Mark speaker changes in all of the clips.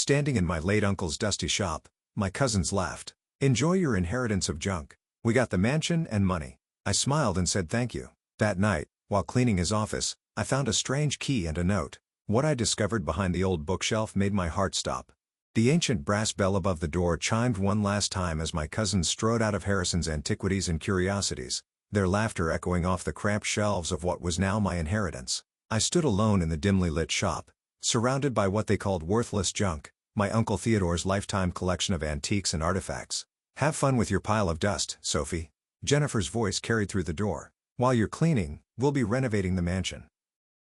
Speaker 1: Standing in my late uncle's dusty shop, my cousins laughed. "Enjoy your inheritance of junk. We got the mansion and money." I smiled and said thank you. That night, while cleaning his office, I found a strange key and a note. What I discovered behind the old bookshelf made my heart stop. The ancient brass bell above the door chimed one last time as my cousins strode out of Harrison's Antiquities and Curiosities, their laughter echoing off the cramped shelves of what was now my inheritance. I stood alone in the dimly lit shop, surrounded by what they called worthless junk, my Uncle Theodore's lifetime collection of antiques and artifacts. "Have fun with your pile of dust, Sophie." Jennifer's voice carried through the door. "While you're cleaning, we'll be renovating the mansion."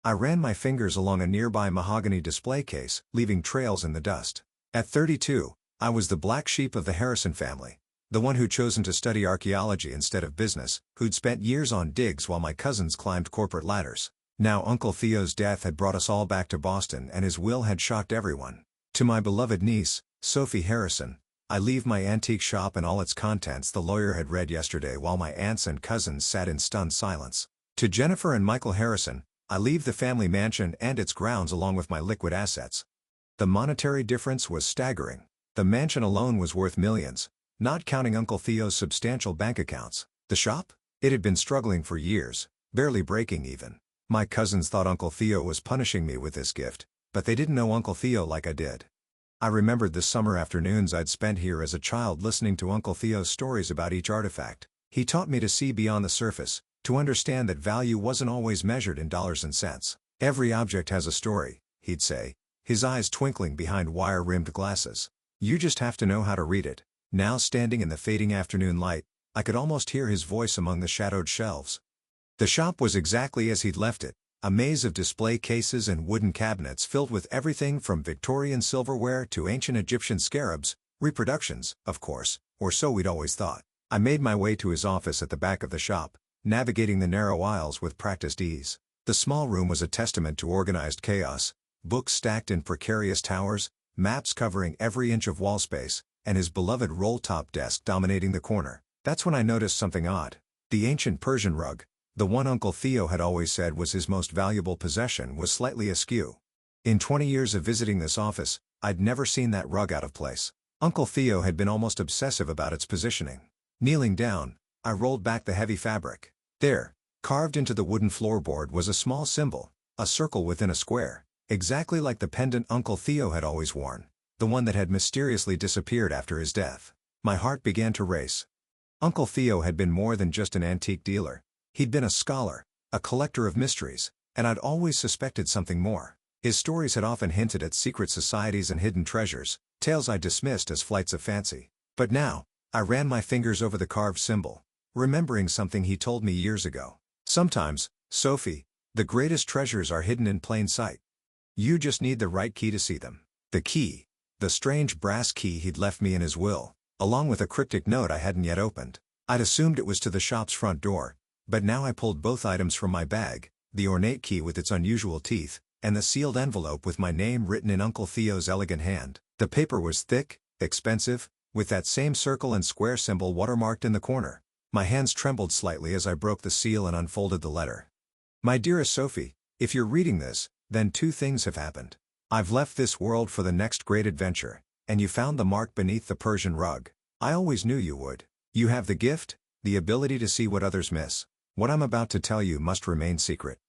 Speaker 1: I ran my fingers along a nearby mahogany display case, leaving trails in the dust. At 32, I was the black sheep of the Harrison family, the one who'd chosen to study archaeology instead of business, who'd spent years on digs while my cousins climbed corporate ladders. Now Uncle Theo's death had brought us all back to Boston and his will had shocked everyone. "To my beloved niece, Sophie Harrison, I leave my antique shop and all its contents," the lawyer had read yesterday while my aunts and cousins sat in stunned silence. "To Jennifer and Michael Harrison, I leave the family mansion and its grounds along with my liquid assets." The monetary difference was staggering. The mansion alone was worth millions, not counting Uncle Theo's substantial bank accounts. The shop? It had been struggling for years, barely breaking even. My cousins thought Uncle Theo was punishing me with this gift, but they didn't know Uncle Theo like I did. I remembered the summer afternoons I'd spent here as a child listening to Uncle Theo's stories about each artifact. He taught me to see beyond the surface, to understand that value wasn't always measured in dollars and cents. "Every object has a story," he'd say, his eyes twinkling behind wire-rimmed glasses. "You just have to know how to read it." Now standing in the fading afternoon light, I could almost hear his voice among the shadowed shelves. The shop was exactly as he'd left it, a maze of display cases and wooden cabinets filled with everything from Victorian silverware to ancient Egyptian scarabs, reproductions, of course, or so we'd always thought. I made my way to his office at the back of the shop, navigating the narrow aisles with practiced ease. The small room was a testament to organized chaos, books stacked in precarious towers, maps covering every inch of wall space, and his beloved roll-top desk dominating the corner. That's when I noticed something odd. The ancient Persian rug, the one Uncle Theo had always said was his most valuable possession, was slightly askew. In 20 years of visiting this office, I'd never seen that rug out of place. Uncle Theo had been almost obsessive about its positioning. Kneeling down, I rolled back the heavy fabric. There, carved into the wooden floorboard, was a small symbol, a circle within a square, exactly like the pendant Uncle Theo had always worn, the one that had mysteriously disappeared after his death. My heart began to race. Uncle Theo had been more than just an antique dealer. He'd been a scholar, a collector of mysteries, and I'd always suspected something more. His stories had often hinted at secret societies and hidden treasures, tales I dismissed as flights of fancy. But now, I ran my fingers over the carved symbol, remembering something he told me years ago. "Sometimes, Sophie, the greatest treasures are hidden in plain sight. You just need the right key to see them." The key, the strange brass key he'd left me in his will, along with a cryptic note I hadn't yet opened. I'd assumed it was to the shop's front door, but now I pulled both items from my bag, the ornate key with its unusual teeth, and the sealed envelope with my name written in Uncle Theo's elegant hand. The paper was thick, expensive, with that same circle and square symbol watermarked in the corner. My hands trembled slightly as I broke the seal and unfolded the letter. "My dearest Sophie, if you're reading this, then two things have happened. I've left this world for the next great adventure, and you found the mark beneath the Persian rug. I always knew you would. You have the gift, the ability to see what others miss. What I'm about to tell you must remain secret.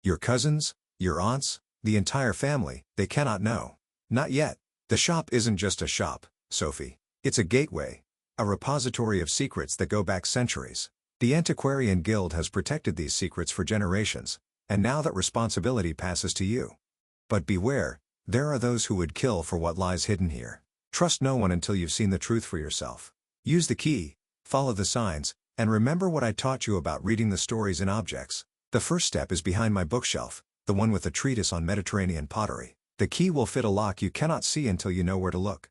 Speaker 1: Your cousins, your aunts, the entire family, they cannot know. Not yet. The shop isn't just a shop, Sophie. It's a gateway, a repository of secrets that go back centuries. The Antiquarian Guild has protected these secrets for generations, and now that responsibility passes to you. But beware, there are those who would kill for what lies hidden here. Trust no one until you've seen the truth for yourself. Use the key, follow the signs, and remember what I taught you about reading the stories in objects. The first step is behind my bookshelf, the one with the treatise on Mediterranean pottery. The key will fit a lock you cannot see until you know where to look.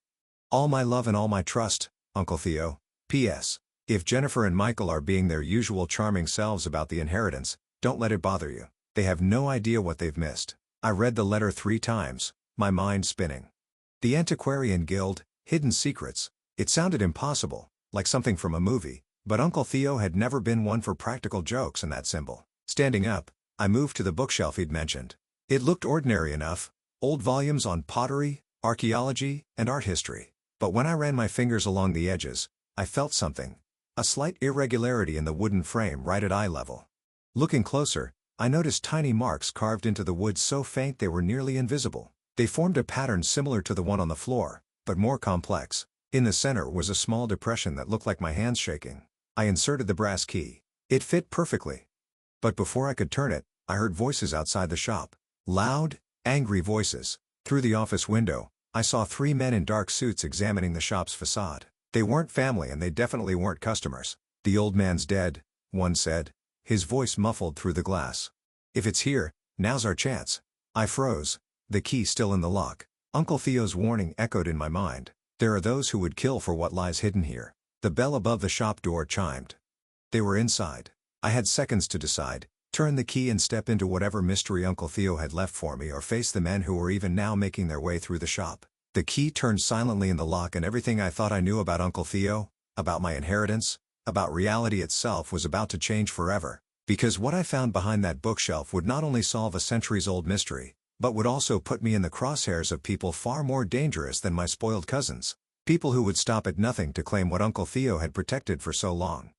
Speaker 1: All my love and all my trust, Uncle Theo. P.S. If Jennifer and Michael are being their usual charming selves about the inheritance, don't let it bother you. They have no idea what they've missed. I read the letter 3 times, my mind spinning. The Antiquarian Guild, hidden secrets. It sounded impossible, like something from a movie, but Uncle Theo had never been one for practical jokes in that symbol. Standing up, I moved to the bookshelf he'd mentioned. It looked ordinary enough, old volumes on pottery, archaeology, and art history. But when I ran my fingers along the edges, I felt something. A slight irregularity in the wooden frame right at eye level. Looking closer, I noticed tiny marks carved into the wood so faint they were nearly invisible. They formed a pattern similar to the one on the floor, but more complex. In the center was a small depression that looked like my hands shaking. I inserted the brass key. It fit perfectly. But before I could turn it, I heard voices outside the shop. Loud, angry voices. Through the office window, I saw 3 men in dark suits examining the shop's facade. They weren't family and they definitely weren't customers. "The old man's dead," one said, his voice muffled through the glass. "If it's here, now's our chance." I froze, the key still in the lock. Uncle Theo's warning echoed in my mind. There are those who would kill for what lies hidden here. The bell above the shop door chimed. They were inside. I had seconds to decide, turn the key and step into whatever mystery Uncle Theo had left for me, or face the men who were even now making their way through the shop. The key turned silently in the lock, and everything I thought I knew about Uncle Theo, about my inheritance, about reality itself was about to change forever. Because what I found behind that bookshelf would not only solve a centuries-old mystery, but would also put me in the crosshairs of people far more dangerous than my spoiled cousins. People who would stop at nothing to claim what Uncle Theo had protected for so long.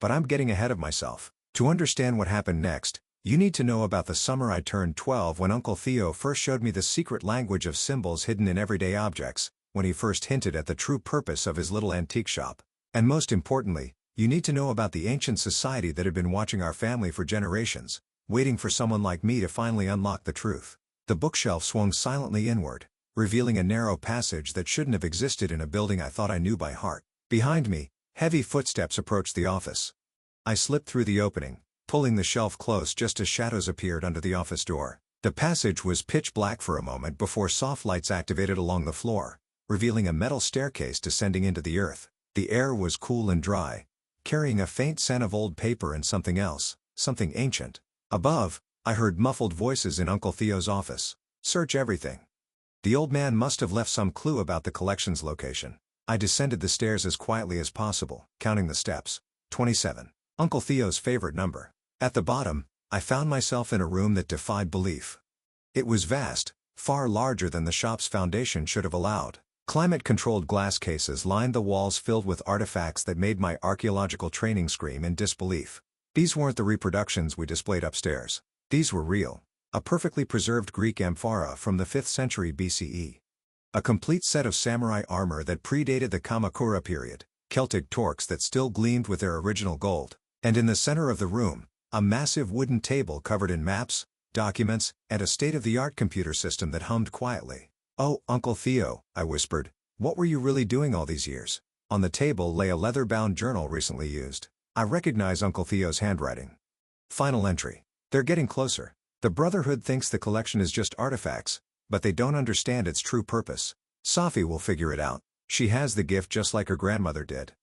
Speaker 1: But I'm getting ahead of myself. To understand what happened next, you need to know about the summer I turned 12, when Uncle Theo first showed me the secret language of symbols hidden in everyday objects, when he first hinted at the true purpose of his little antique shop. And most importantly, you need to know about the ancient society that had been watching our family for generations, waiting for someone like me to finally unlock the truth. The bookshelf swung silently inward, revealing a narrow passage that shouldn't have existed in a building I thought I knew by heart. Behind me, heavy footsteps approached the office. I slipped through the opening, pulling the shelf close just as shadows appeared under the office door. The passage was pitch black for a moment before soft lights activated along the floor, revealing a metal staircase descending into the earth. The air was cool and dry, carrying a faint scent of old paper and something else, something ancient. Above, I heard muffled voices in Uncle Theo's office. "Search everything." The old man must have left some clue about the collection's location. I descended the stairs as quietly as possible, counting the steps. 27. Uncle Theo's favorite number. At the bottom, I found myself in a room that defied belief. It was vast, far larger than the shop's foundation should have allowed. Climate-controlled glass cases lined the walls filled with artifacts that made my archaeological training scream in disbelief. These weren't the reproductions we displayed upstairs. These were real. A perfectly preserved Greek amphora from the 5th century BCE. A complete set of samurai armor that predated the Kamakura period, Celtic torques that still gleamed with their original gold. And in the center of the room, a massive wooden table covered in maps, documents, and a state-of-the-art computer system that hummed quietly. "Oh, Uncle Theo," I whispered, "what were you really doing all these years?" On the table lay a leather-bound journal recently used. I recognize Uncle Theo's handwriting. Final entry. "They're getting closer. The Brotherhood thinks the collection is just artifacts, but they don't understand its true purpose. Sophie will figure it out. She has the gift just like her grandmother did.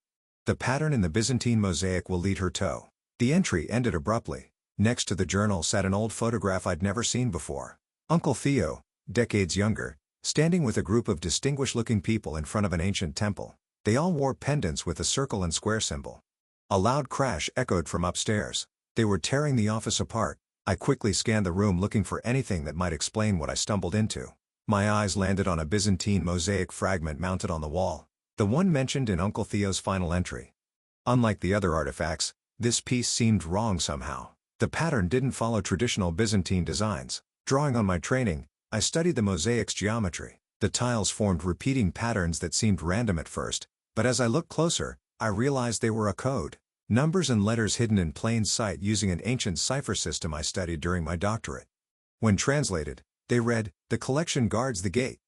Speaker 1: The pattern in the Byzantine mosaic will lead her to." The entry ended abruptly. Next to the journal sat an old photograph I'd never seen before. Uncle Theo, decades younger, standing with a group of distinguished-looking people in front of an ancient temple. They all wore pendants with a circle and square symbol. A loud crash echoed from upstairs. They were tearing the office apart. I quickly scanned the room looking for anything that might explain what I stumbled into. My eyes landed on a Byzantine mosaic fragment mounted on the wall, the one mentioned in Uncle Theo's final entry. Unlike the other artifacts, this piece seemed wrong somehow. The pattern didn't follow traditional Byzantine designs. Drawing on my training, I studied the mosaic's geometry. The tiles formed repeating patterns that seemed random at first, but as I looked closer, I realized they were a code. Numbers and letters hidden in plain sight using an ancient cipher system I studied during my doctorate. When translated, they read, "The collection guards the gate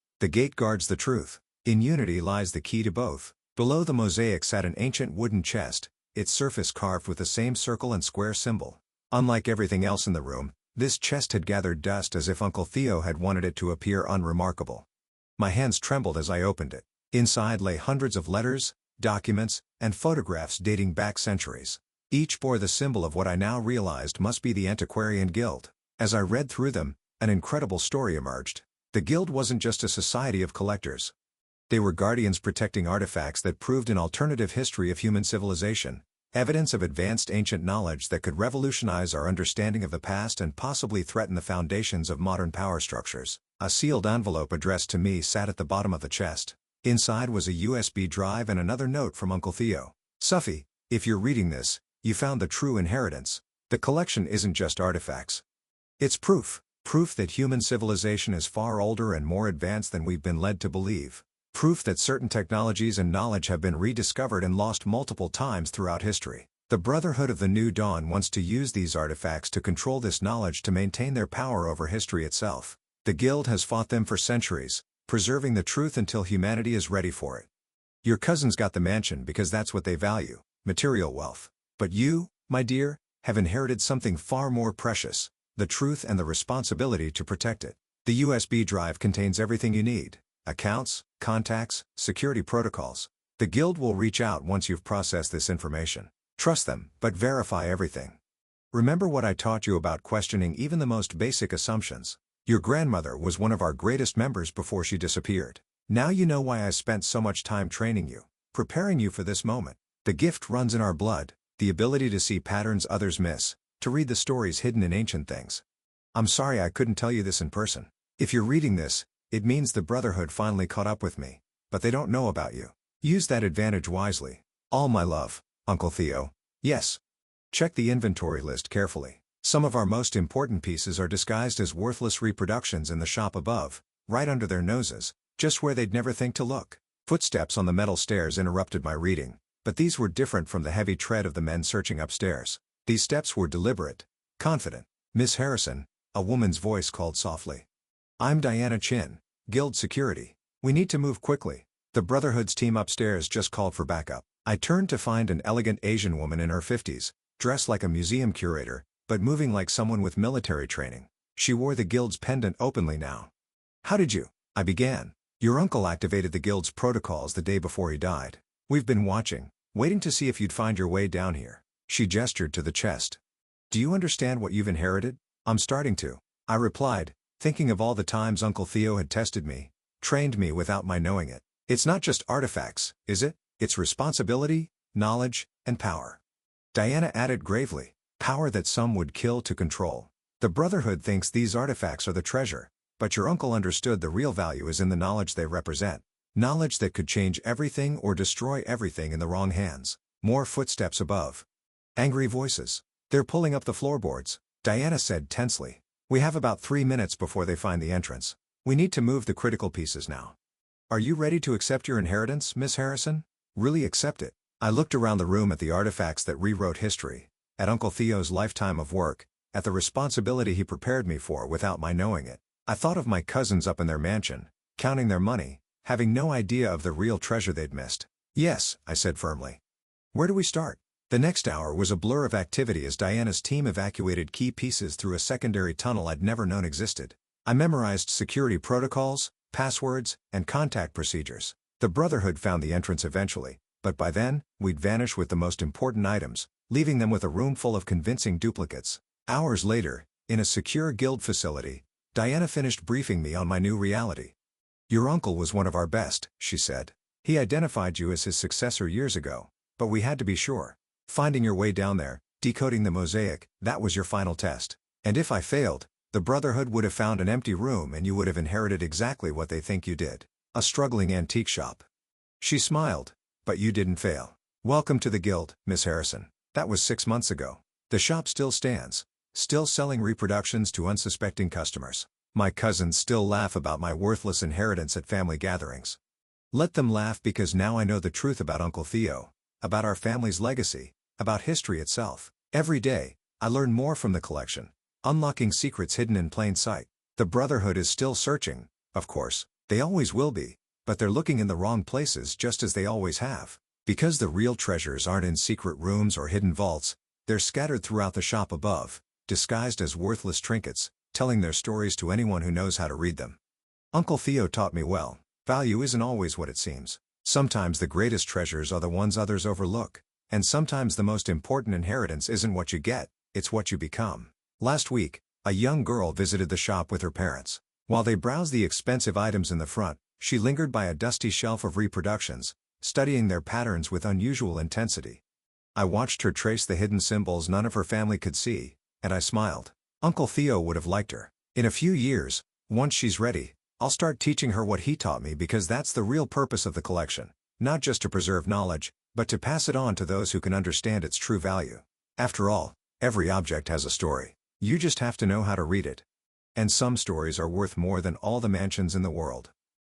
Speaker 1: guards the truth. In unity lies the key to both." Below the mosaic sat an ancient wooden chest, its surface carved with the same circle and square symbol. Unlike everything else in the room, this chest had gathered dust as if Uncle Theo had wanted it to appear unremarkable. My hands trembled as I opened it. Inside lay hundreds of letters, documents, and photographs dating back centuries. Each bore the symbol of what I now realized must be the Antiquarian Guild. As I read through them, an incredible story emerged. The Guild wasn't just a society of collectors. They were guardians protecting artifacts that proved an alternative history of human civilization, Evidence of advanced ancient knowledge that could revolutionize our understanding of the past and possibly threaten the foundations of modern power structures. A sealed envelope addressed to me sat at the bottom of the chest. Inside was a USB drive and another note from Uncle Theo. Suffy, if you're reading this, you found the true inheritance. The collection isn't just artifacts. It's proof. Proof that human civilization is far older and more advanced than we've been led to believe. Proof that certain technologies and knowledge have been rediscovered and lost multiple times throughout history. The Brotherhood of the New Dawn wants to use these artifacts to control this knowledge to maintain their power over history itself. The Guild has fought them for centuries, preserving the truth until humanity is ready for it. Your cousins got the mansion because that's what they value, material wealth. But you, my dear, have inherited something far more precious, the truth and the responsibility to protect it. The USB drive contains everything you need. Accounts, contacts, security protocols. The Guild will reach out once you've processed this information. Trust them, but verify everything. Remember what I taught you about questioning even the most basic assumptions. Your grandmother was one of our greatest members before she disappeared. Now you know why I spent so much time training you, preparing you for this moment. The gift runs in our blood, the ability to see patterns others miss, to read the stories hidden in ancient things. I'm sorry I couldn't tell you this in person. If you're reading this, it means the Brotherhood finally caught up with me, but they don't know about you. Use that advantage wisely. All my love, Uncle Theo. Yes. Check the inventory list carefully. Some of our most important pieces are disguised as worthless reproductions in the shop above, right under their noses, just where they'd never think to look. Footsteps on the metal stairs interrupted my reading, but these were different from the heavy tread of the men searching upstairs. These steps were deliberate, confident. Miss Harrison, a woman's voice called softly. I'm Diana Chin, Guild Security. We need to move quickly. The Brotherhood's team upstairs just called for backup. I turned to find an elegant Asian woman in her 50s, dressed like a museum curator, but moving like someone with military training. She wore the Guild's pendant openly now. How did you? I began. Your uncle activated the Guild's protocols the day before he died. We've been watching, waiting to see if you'd find your way down here. She gestured to the chest. Do you understand what you've inherited? I'm starting to. I replied, thinking of all the times Uncle Theo had tested me, trained me without my knowing it. It's not just artifacts, is it? It's responsibility, knowledge, and power. Diana added gravely, power that some would kill to control. The Brotherhood thinks these artifacts are the treasure, but your uncle understood the real value is in the knowledge they represent. Knowledge that could change everything or destroy everything in the wrong hands. More footsteps above. Angry voices. They're pulling up the floorboards, Diana said tensely. We have about 3 minutes before they find the entrance. We need to move the critical pieces now. Are you ready to accept your inheritance, Miss Harrison? Really accept it. I looked around the room at the artifacts that rewrote history, at Uncle Theo's lifetime of work, at the responsibility he prepared me for without my knowing it. I thought of my cousins up in their mansion, counting their money, having no idea of the real treasure they'd missed. Yes, I said firmly. Where do we start? The next hour was a blur of activity as Diana's team evacuated key pieces through a secondary tunnel I'd never known existed. I memorized security protocols, passwords, and contact procedures. The Brotherhood found the entrance eventually, but by then, we'd vanish with the most important items, leaving them with a room full of convincing duplicates. Hours later, in a secure Guild facility, Diana finished briefing me on my new reality. Your uncle was one of our best, she said. He identified you as his successor years ago, but we had to be sure. Finding your way down there, decoding the mosaic, that was your final test. And if I failed, the Brotherhood would have found an empty room and you would have inherited exactly what they think you did. A struggling antique shop. She smiled. But you didn't fail. Welcome to the Guild, Miss Harrison. That was 6 months ago. The shop still stands, still selling reproductions to unsuspecting customers. My cousins still laugh about my worthless inheritance at family gatherings. Let them laugh because now I know the truth about Uncle Theo, about our family's legacy, about history itself. Every day, I learn more from the collection, unlocking secrets hidden in plain sight. The Brotherhood is still searching, of course, they always will be, but they're looking in the wrong places just as they always have. Because the real treasures aren't in secret rooms or hidden vaults, they're scattered throughout the shop above, disguised as worthless trinkets, telling their stories to anyone who knows how to read them. Uncle Theo taught me well, value isn't always what it seems. Sometimes the greatest treasures are the ones others overlook, and sometimes the most important inheritance isn't what you get, it's what you become. Last week, a young girl visited the shop with her parents. While they browsed the expensive items in the front, she lingered by a dusty shelf of reproductions, studying their patterns with unusual intensity. I watched her trace the hidden symbols none of her family could see, and I smiled. Uncle Theo would have liked her. In a few years, once she's ready, I'll start teaching her what he taught me because that's the real purpose of the collection. Not just to preserve knowledge, but to pass it on to those who can understand its true value. After all, every object has a story. You just have to know how to read it. And some stories are worth more than all the mansions in the world.